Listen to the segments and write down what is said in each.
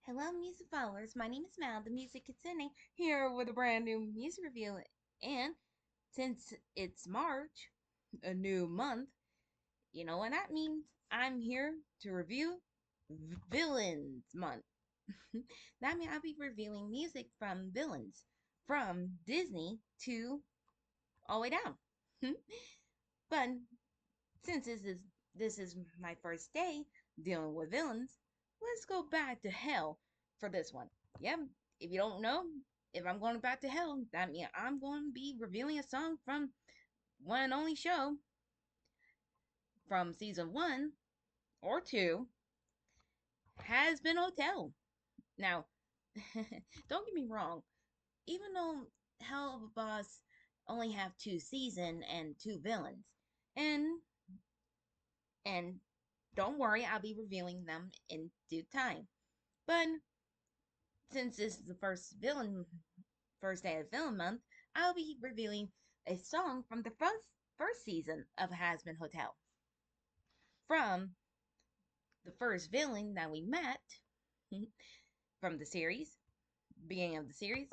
Hello, music followers. My name is Mal, the music kitsune, here with a brand new music review. And since it's March, a new month, you know what that means? I'm here to review Villains Month. That means I'll be reviewing music from villains, from Disney to all the way down. But since this is my first day dealing with villains, let's go back to hell for this one. Yep, if you don't know, if I'm going back to hell, that means I'm going to be reviewing a song from one and only show from season 1 or 2, Hazbin Hotel. Now, don't get me wrong, even though Hell of a Boss only have 2 seasons and 2 villains, and and don't worry, I'll be reviewing them in due time. But since this is the first day of villain month, I'll be reviewing a song from the first season of Hazbin Hotel. From the first villain that we met from the series, beginning of the series,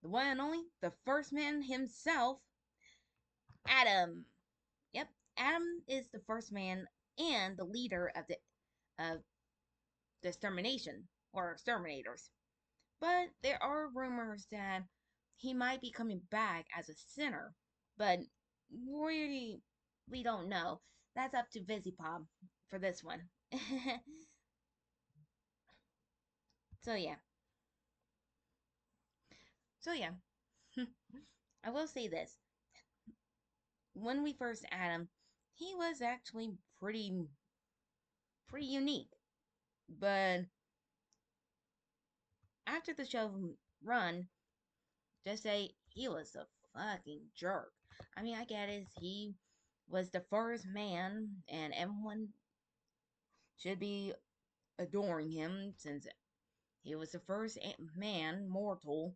the one and only, the first man himself, Adam. Yep, Adam is the first man and the leader of the extermination or exterminators. But there are rumors that he might be coming back as a sinner, but we don't know. That's up to Visipop for this one. so yeah, so yeah, I will say this: when we first had him, he was actually pretty unique. But after the show run, just say he was a fucking jerk. I mean, I get it. He was the first man, and everyone should be adoring him since he was the first man mortal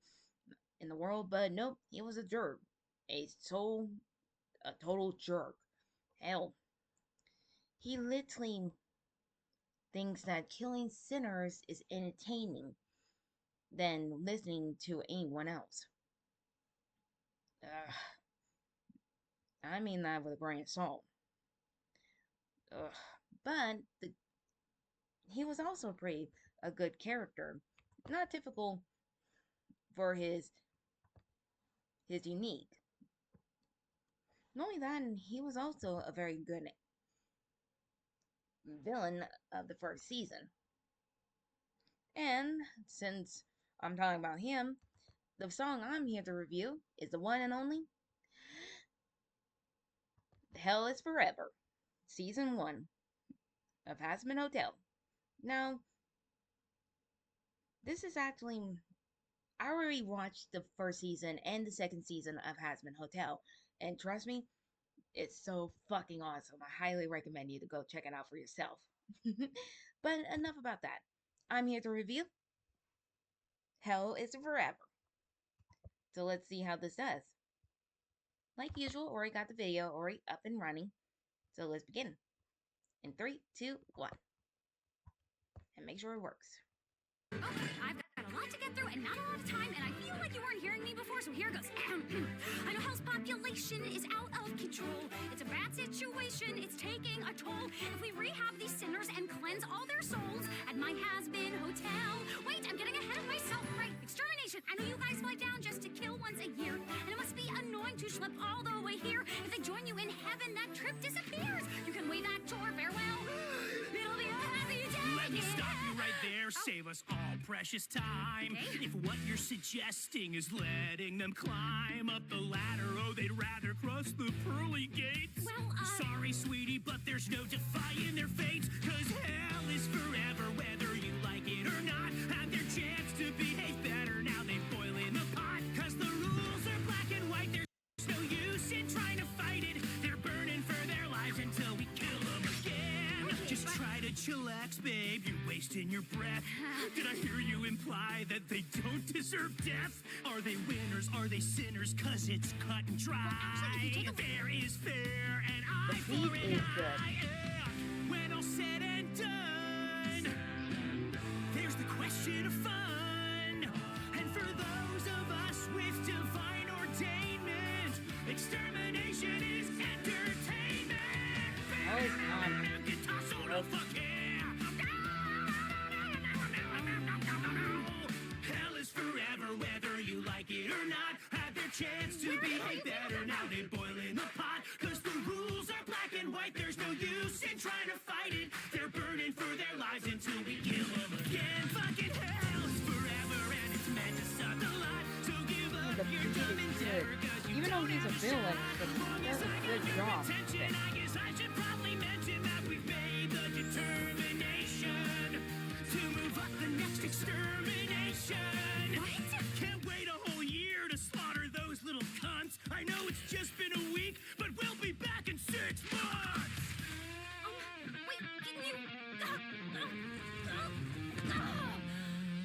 in the world. But nope, he was a jerk, a total jerk. Hell, he literally thinks that killing sinners is entertaining than listening to anyone else. Ugh, I mean that with a grain of salt. Ugh. But he was also a good character, not typical for his unique. Not only that, he was also a very good villain of the first season. And since I'm talking about him, the song I'm here to review is the one and only Hell is Forever, Season 1 of Hazbin Hotel. Now, this is actually, I already watched the first season and the second season of Hazbin Hotel, and trust me, it's so fucking awesome. I highly recommend you to go check it out for yourself. But enough about that. I'm here to review Hell is Forever. So let's see how this does. Like usual, already got the video already up and running. So let's begin. In 3, 2, 1. And make sure it works. Oh, I've got a lot to get through and not a lot of time, and I feel like you weren't hearing me before, so here goes. I know hell's population is out of control. It's a bad situation, it's taking a toll. If we rehab these sinners and cleanse all their souls at my Hazbin Hotel. Wait, I'm getting ahead of myself. Right, extermination. I know you guys fly down just to kill once a year, and it must be annoying to schlep all the way here. If they join you in heaven, that trip disappears. You can wave at your farewell. It'll be a happy day. Let me stop you right there. Save us all precious time. Okay. If what you're suggesting is letting them climb up the ladder, oh, they'd rather cross the pearly gates. Well, Sorry, sweetie, but there's no defying their fates. Cause hell is forever, whether you like it or not. Have their chance to behave better, now they boil in the pot. Cause the rules are black and white, there's no use in trying to fight it. They're burning for their lives until we kill them again. Okay, Just try to chillax, babe, you're wasting your breath. Did I hear you imply that they don't deserve death? Are they winners, are they sinners? Cause it's cut and dry. actually, if you take a Fair is fair, and The eye beat for an is good. eye. Yeah. When all said and done, there's the question. definition of fun. And for those of us with divine ordainment, extermination is entertainment. Oh, it's fun. Guitar solo, fuck yeah! Hell is forever, whether you like it or not. Have their chance to behave better, now they boil in the pot. Cause the rules are black and white, there's no use in trying to fight it. They're burning for their lives until we kill them again. Fucking hell is forever and it's meant to suck a lot. So give up The your music dumb is and good. terror, 'cause you Even though don't he's a have villain, shit. but Long he as does I a got good your job. attention, I guess I should probably mention that we've made the determination to move up the next extermination. What? Can't wait a whole year to slaughter those little cunts. I know it's just been a week, but we'll be back in 6 months. Wait, can you...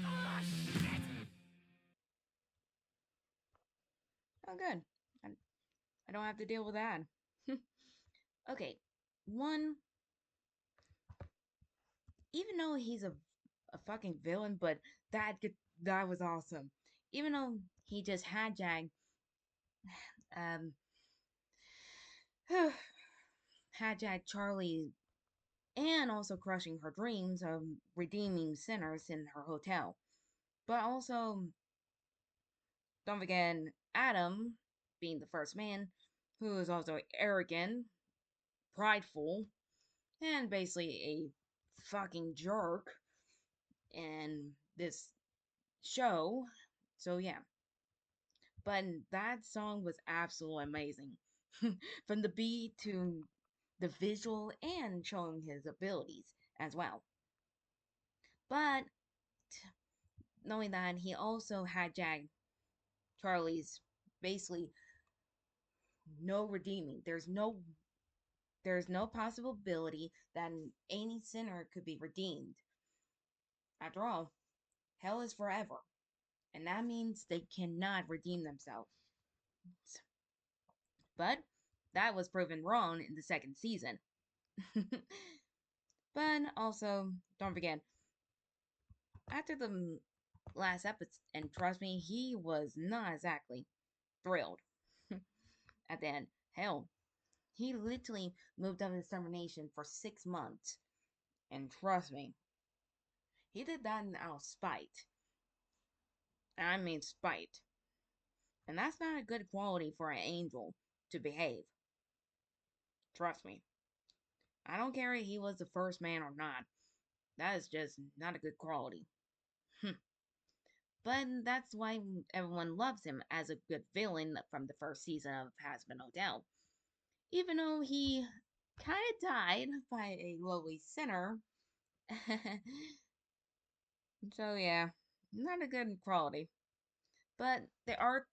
Oh, shit. Oh, good. I don't have to deal with that. Okay, one. Even though he's a fucking villain, but that was awesome. Even though he just hijacked um hijacked Charlie and also crushing her dreams of redeeming sinners in her hotel. But also, don't forget Adam being the first man, who is also arrogant, prideful, and basically a fucking jerk in this show. So yeah. But that song was absolutely amazing. From the beat to the visual and showing his abilities as well. But knowing that he also hijacked Charlie's basically no redeeming. There's no possibility that any sinner could be redeemed. After all, hell is forever. And that means they cannot redeem themselves. But that was proven wrong in the second season. But also, don't forget, after the last episode, and trust me, he was not exactly thrilled at the end. Hell, he literally moved up his termination for 6 months. And trust me, he did that out of spite. And I mean spite. And that's not a good quality for an angel to behave. Trust me. I don't care if he was the first man or not. That is just not a good quality. But that's why everyone loves him as a good villain from the first season of Hazbin Hotel. Even though he kind of died by a lowly sinner. So yeah, not a good quality. But there are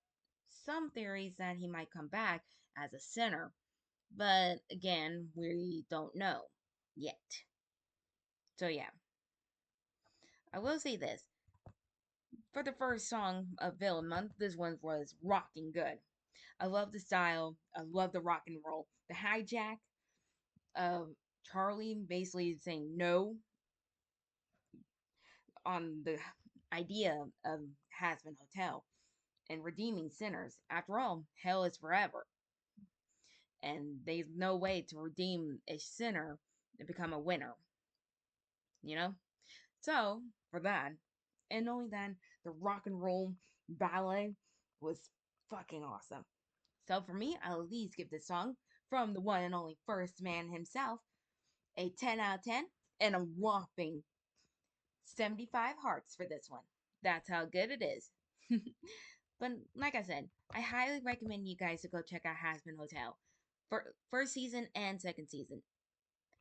some theories that he might come back as a sinner. But again, we don't know yet. So yeah, I will say this. For the first song of Villain Month, this one was rocking good. I love the style. I love the rock and roll. The hijack of Charlie basically saying no on the idea of Hazbin Hotel and redeeming sinners. After all, hell is forever. And there's no way to redeem a sinner and become a winner. You know? So, for that, and knowing that the rock and roll ballet was fucking awesome. So for me, I'll at least give this song from the one and only first man himself a 10 out of 10 and a whopping 75 hearts for this one. That's how good it is. But like I said, I highly recommend you guys to go check out Hazbin Hotel for first season and second season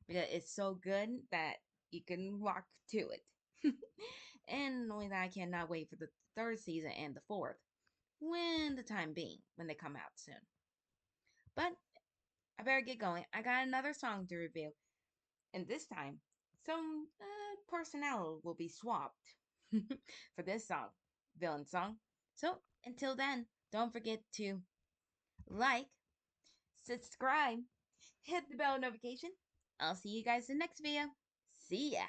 because it's so good that you can rock to it. And knowing that I cannot wait for the third season and the fourth, when the time being, when they come out soon. But I better get going. I got another song to review, and this time, some personnel will be swapped for this song, villain song. So until then, don't forget to like, subscribe, hit the bell notification. I'll see you guys in the next video. See ya!